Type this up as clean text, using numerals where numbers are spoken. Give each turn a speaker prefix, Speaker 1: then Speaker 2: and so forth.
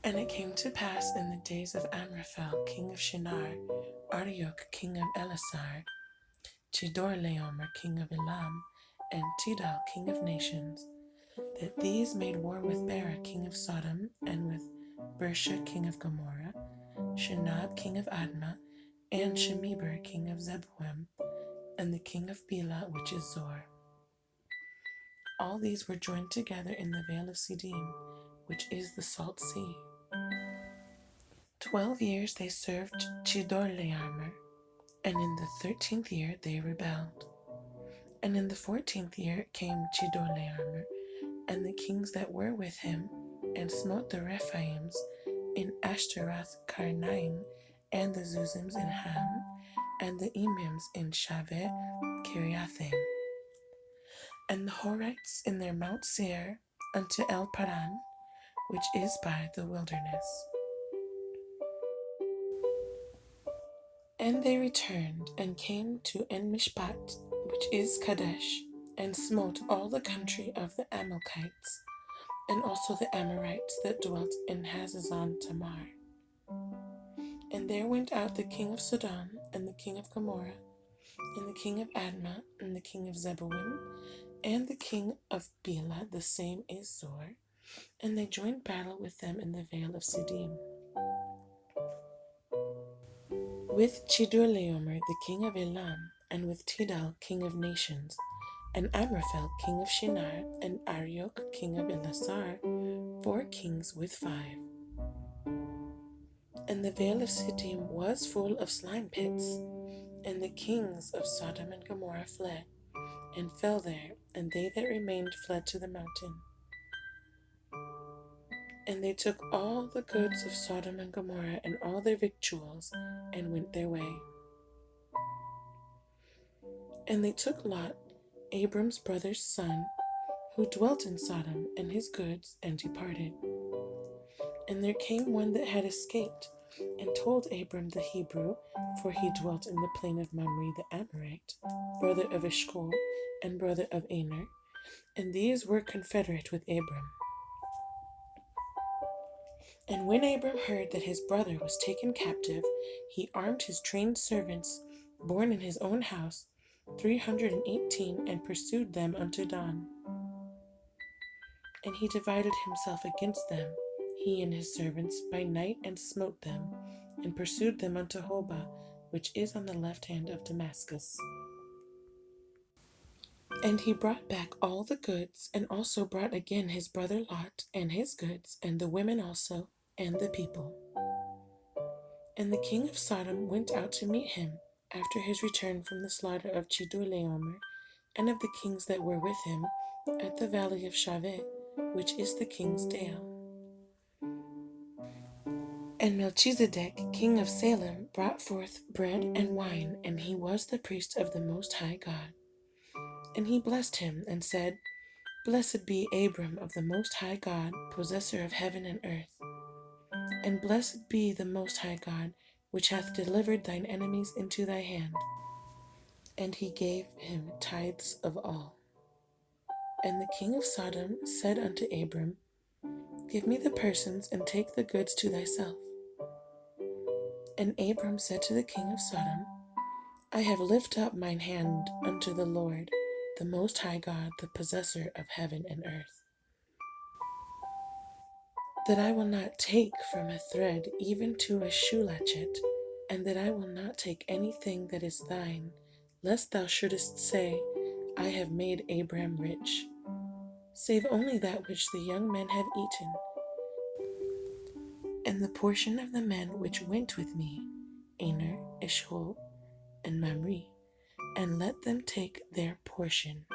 Speaker 1: And it came to pass in the days of Amraphel, king of Shinar, Arioch, king of Elasar, Chedorlaomer, king of Elam, and Tidal, king of nations, that these made war with Bera, king of Sodom, and with Bersha, king of Gomorrah, Shinab, king of Admah, and Shemeber, king of Zeboim, and the king of Bela, which is Zor. All these were joined together in the vale of Siddim, which is the salt sea. 12 years they served Chedorlaomer, and in the 13th year they rebelled. And in the 14th year came Chedorlaomer, and the kings that were with him, and smote the Rephaims in Ashtaroth Karnaim, and the Zuzims in Ham, and the Emims in Shaveh Kiriathaim, and the Horites in their Mount Seir unto El Paran, which is by the wilderness. And they returned and came to En-Mishpat, which is Kadesh, and smote all the country of the Amalekites, and also the Amorites that dwelt in Hazazon Tamar. And there went out the king of Sodom, and the king of Gomorrah, and the king of Admah, and the king of Zeboim, and the king of Bela, the same is Zor, and they joined battle with them in the vale of Siddim. With Chedorlaomer, the king of Elam, and with Tidal, king of nations, and Amraphel, king of Shinar, and Arioch, king of Elasar, 4 kings with 5. And the vale of Siddim was full of slime pits, and the kings of Sodom and Gomorrah fled, and fell there, and they that remained fled to the mountain. And they took all the goods of Sodom and Gomorrah, and all their victuals, and went their way. And they took Lot, Abram's brother's son, who dwelt in Sodom, and his goods, and departed. And there came one that had escaped, and told Abram the Hebrew, for he dwelt in the plain of Mamre the Amorite, brother of Eshcol, and brother of Aner, and these were confederate with Abram. And when Abram heard that his brother was taken captive, he armed his trained servants, born in his own house, 318, and pursued them unto Dan. And he divided himself against them, he and his servants, by night, and smote them, and pursued them unto Hobah, which is on the left hand of Damascus. And he brought back all the goods, and also brought again his brother Lot, and his goods, and the women also, and the people. And the king of Sodom went out to meet him, after his return from the slaughter of Chedorlaomer, and of the kings that were with him, at the valley of Shaveh, which is the king's dale. And Melchizedek, king of Salem, brought forth bread and wine, and he was the priest of the Most High God. And he blessed him, and said, Blessed be Abram of the Most High God, possessor of heaven and earth. And blessed be the Most High God, which hath delivered thine enemies into thy hand. And he gave him tithes of all. And the king of Sodom said unto Abram, Give me the persons, and take the goods to thyself. And Abram said to the king of Sodom, I have lifted up mine hand unto the Lord, the Most High God, the possessor of heaven and earth, that I will not take from a thread even to a shoe latchet, and that I will not take anything that is thine, lest thou shouldest say, I have made Abram rich, save only that which the young men have eaten, and the portion of the men which went with me, Aner, Eshcol, and Mamre, and let them take their portion.